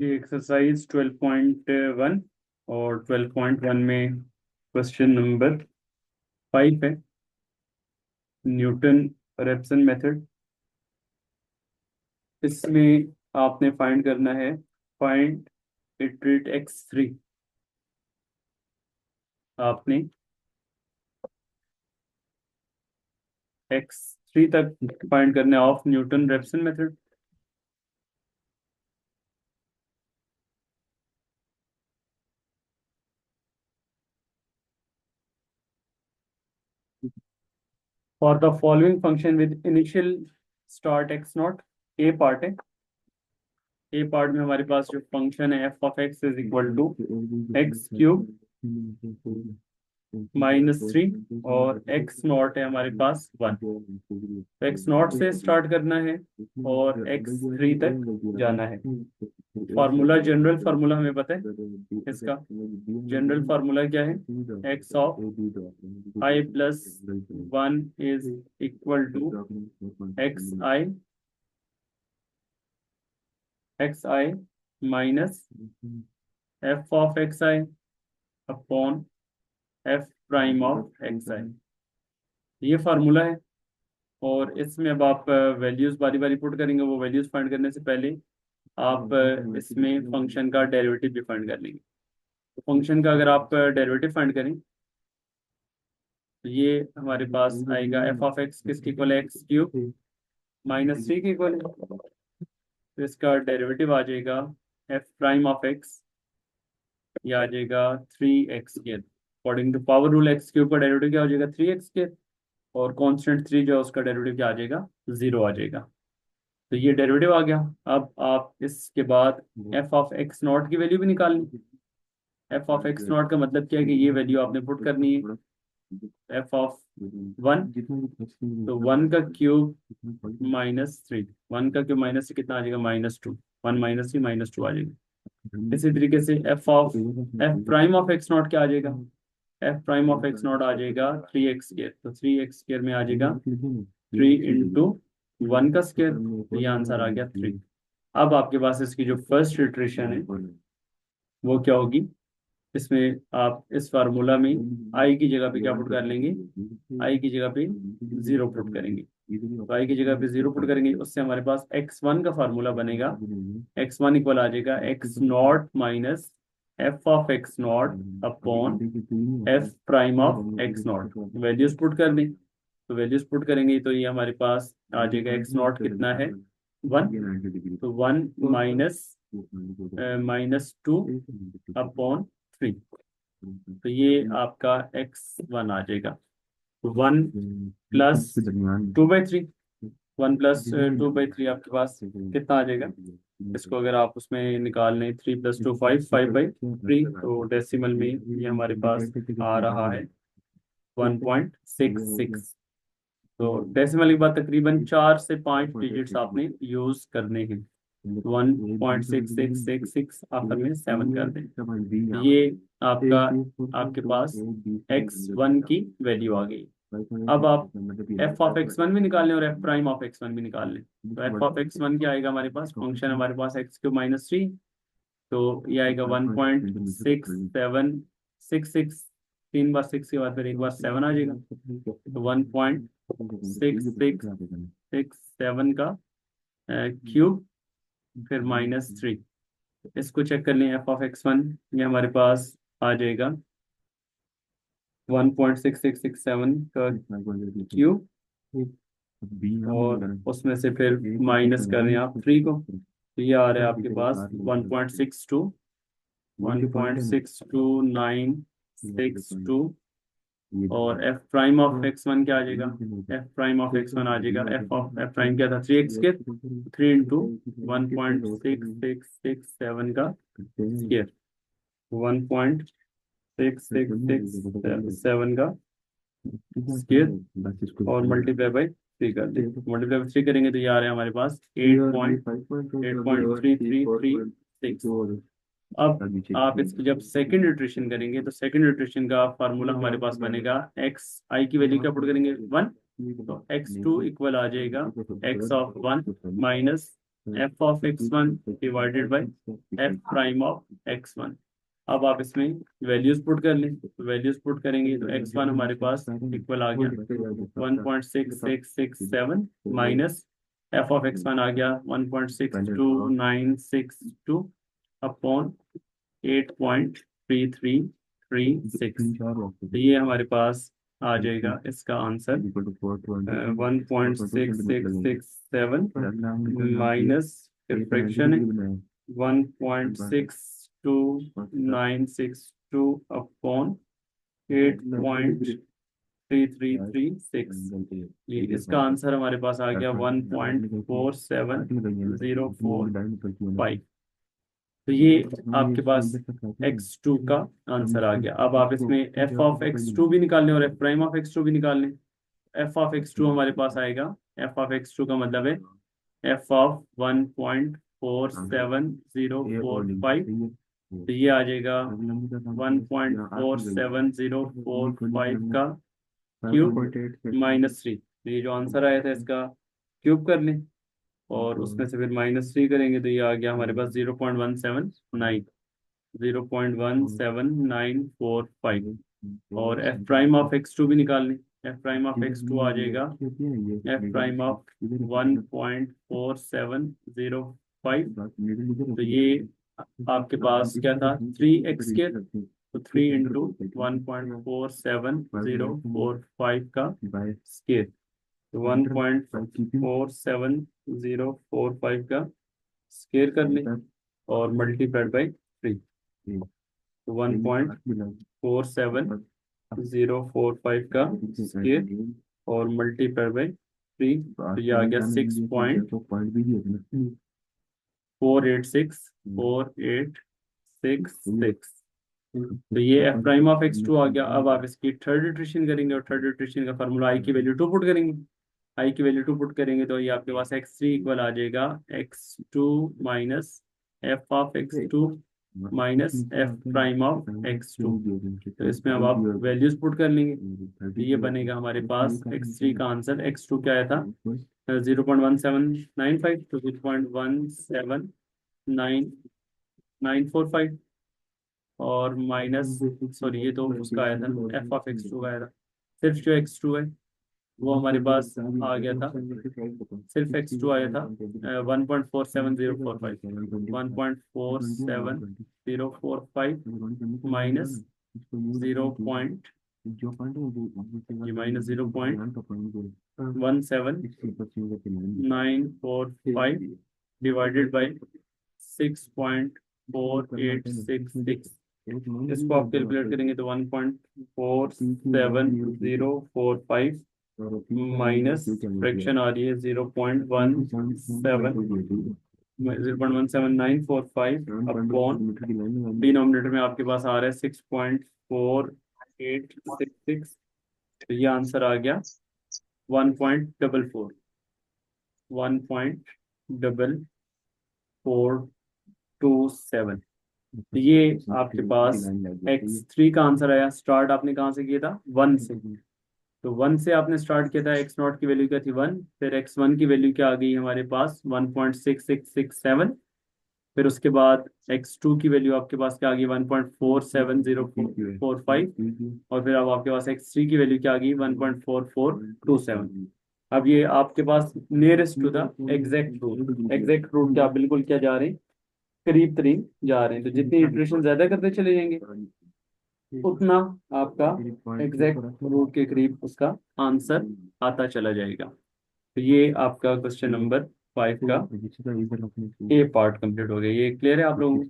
ये एक्सरसाइज 12.1 और 12.1 में क्वेश्चन नंबर 5 है। Newton Raphson method. इसमें आपने फाइंड करना है, फाइंड इटरेट x3। आपने x3 तक फाइंड करना है of Newton Raphson method. For the following function with initial start x not. A part है। ए पार्ट में हमारे पास जो फंक्शन है F of X is equal to x³ -3 और एक्स नॉट है हमारे पास 1। तो एक्स नॉट से स्टार्ट करना है और x3 तक जाना है। फार्मूला, जनरल फार्मूला हमें पता है इसका। जनरल फार्मूला क्या है? X of i plus 1 is equal to x i minus f of x i upon f prime of x i. ये फार्मूला है। और इसमें अब आप वैल्यूज बारी बारी पुट करेंगे। वो वैल्यूज फाइंड करने से पहले आप इसमें फंक्शन का डेरिवेटिव भी फाइंड कर लेंगे। तो फंक्शन का अगर आप डेरिवेटिव फाइंड करें तो ये हमारे पास आएगा एफ ऑफ एक्स किसके इक्वल है? x³ -3 के इक्वल है। तो इसका डेरिवेटिव आ जाएगा एफ प्राइम ऑफ एक्स, ये आ जाएगा 3x²। According to power rule x³ का डेरिवेटिव क्या हो जाएगा? 3x²। और कांस्टेंट 3 जो है उसका डेरिवेटिव क्या आ जाएगा? 0 आ जाएगा। तो ये डेरिवेटिव आ गया। अब आप इसके बाद एफ ऑफ एक्स नॉट की वैल्यू भी निकालनी। एफ ऑफ एक्स नॉट का मतलब क्या है कि ये वैल्यू आपने पुट करनी है। एफ ऑफ 1, तो 1 का क्यूब -3, 1 का क्यूब माइनस से कितना आ जाएगा? -2। 1 -3 -2 आ जाएगा। इसी तरीके से f prime of x not क्या आ जाएगा? F prime of x not आ जाएगा 3x²। तो 3x² में आ जाएगा 3 × 1 का स्क्वायर। तो ये आंसर आ गया 3। अब आपके पास इसकी जो फर्स्ट इटरेशन है वो क्या होगी? इसमें आप इस फार्मूला में आई की जगह पे क्या पुट कर लेंगे? आई की जगह पे 0 पुट करेंगे। तो आई की जगह पे 0 पुट करेंगे, उससे हमारे पास x1 का फार्मूला बनेगा। x1 इक्वल आ जाएगा x not minus f of x not upon f prime of x not. Values put कर दें। तो वैल्यूज पुट करेंगे तो ये हमारे पास आ जाएगा एक्स नॉट कितना है? 1। तो 1 -2 अपॉन 3। तो ये आपका x1 आ जाएगा 1 + 2/3। 1 + 2/3 आपके पास कितना आ जाएगा? इसको अगर आप उसमें निकाल लें 3 + 2 5, 5/3, तो डेसिमल में ये हमारे पास आ रहा है 1.66। तो डेसिमल के बाद तकरीबन 4 से 5 डिजिट्स आपने यूज करने हैं। 1.6666 आखिर में 7 कर दें। ये आपका आपके पास x1 की वैल्यू आ गई। अब आप एफ ऑफ x1 भी निकाल लें और एफ प्राइम ऑफ x1 भी निकाल लें। तो एफ ऑफ x1 क्या आएगा हमारे पास? फंक्शन हमारे पास x³ -3, तो ये आएगा 1.6766। 3 बार 6 के बाद फिर एक बार 7 आ जाएगा। तो 1.6667 का क्यूब फिर -3। इसको चेक कर लें एफ ऑफ x1, ये हमारे पास आ जाएगा 1.6667 का क्यूब, और उसमें से फिर माइनस कर रहे हैं आप 3 को। तो ये आ रहा है आपके पास 1.62 और एफ प्राइम ऑफ x1 क्या आ जाएगा? एफ प्राइम ऑफ x1 आ जाएगा एफ प्राइम क्या था? 3x²। 3 × 1.6667 का स्क्वायर, 1.6667 का स्क्वायर और मल्टीप्लाई बाई 3 कर दें। मल्टीप्लाई बाई 3 करेंगे तो ये आ रहे हैं हमारे पास 8.3336। अब आप इसकी जब सेकंड इटरेशन करेंगे तो सेकंड इटरेशन का फार्मूला हमारे पास बनेगा एक्स आई की वैल्यू क्या पुट करेंगे? 1। तो x2 इक्वल आ जाएगा x of 1 minus f of x1 divided by f prime of x1। अब आप इसमें वैल्यूज पुट कर लें, तो वैल्यूज पुट करेंगे तो x1 हमारे पास इक्वल आ गया 1.6667 माइनस f ऑफ x1 आ गया 1.62962 अपॉन 8.3336। तो ये हमारे पास आ जाएगा इसका आंसर 1.6667 माइनस फ्रैक्शन है 1.62962 अपॉन 8.3336। ये इसका आंसर हमारे पास आ गया 1.47045। तो ये आपके पास x2 का आंसर आ गया। अब आप इसमें f ऑफ x2 भी निकाल लें और f प्राइम ऑफ x2 भी निकाल लें। f ऑफ x2 हमारे पास आएगा, f ऑफ x2 का मतलब है f ऑफ 1.47045। तो ये आ जाएगा 1.47045 का क्यूब माइनस 3। तो ये जो आंसर आया था इसका क्यूब कर लें और उसमें से फिर माइनस 3 करेंगे तो ये आ गया हमारे पास 0.179 और एफ प्राइम ऑफ x2 भी निकाल लें। एफ प्राइम ऑफ x2 आ जाएगा एफ प्राइम ऑफ 1.4705। तो ये आपके पास क्या था 3x स्क्वायर, तो 3 इंटू 1.47045 का स्क्वायर, तो 1.47045 का स्क्वायर कर लें और मल्टीप्लाइड बाई 3, तो 1.47045 का स्क्वायर और मल्टीप्लाइड बाई 3, तो ये आ गया 6.486 तो ये एफ प्राइम ऑफ x2 आ गया। अब आप इसकी थर्ड इटरेशन करेंगे और थर्ड इटरेशन का फार्मूला आई की वैल्यू 2 पुट करेंगे। आई की वैल्यू 2 पुट करेंगे तो ये आपके पास x3 इक्वल आ जाएगा x2 minus f of x2 minus F prime of x2। तो इसमें अब आप वैल्यूज पुट कर लेंगे तो ये बनेगा हमारे पास x3 का आंसर। x2 क्या आया था 0.1795 तो 0.17945 और माइनस सॉरी ये तो उसका आया था एफ ऑफ x2 का आया था। सिर्फ जो x2 है वो हमारे पास आ गया था, सिर्फ x2 आया था 1.47045 1.47045 माइनस 0. ये माइनस 0.17945 डिवाइडेड बाई 6.4866। इसको आप कैलकुलेट करेंगे तो 1.47045 माइनस फ्रैक्शन आ रही है 0.17945 अपॉन डिनोमिनेटर में आपके पास आ रहा है 6.4866। तो ये आंसर आ गया 1.427। तो ये आपके पास x3 का आंसर आया। स्टार्ट आपने कहाँ से किया था 1 से, तो 1 से आपने स्टार्ट किया था। x0 की वैल्यू क्या थी 1, फिर x1 की वैल्यू क्या आ गई हमारे पास 1.6667, फिर उसके बाद x2 की वैल्यू आपके पास क्या आ गई 1.47045 और फिर अब आपके पास x3 की वैल्यू क्या आ गई 1.4427। अब ये आपके पास nearest to the exact root, exact root क्या बिल्कुल क्या जा रहे हैं करीब करीब जा रहे हैं। तो जितनी इटरेशन ज्यादा करते चले जाएंगे उतना आपका एग्जैक्ट रूट के करीब उसका आंसर आता चला जाएगा। तो ये आपका क्वेश्चन नंबर 5 का ए पार्ट कंप्लीट हो गया। ये क्लियर है आप लोगों को?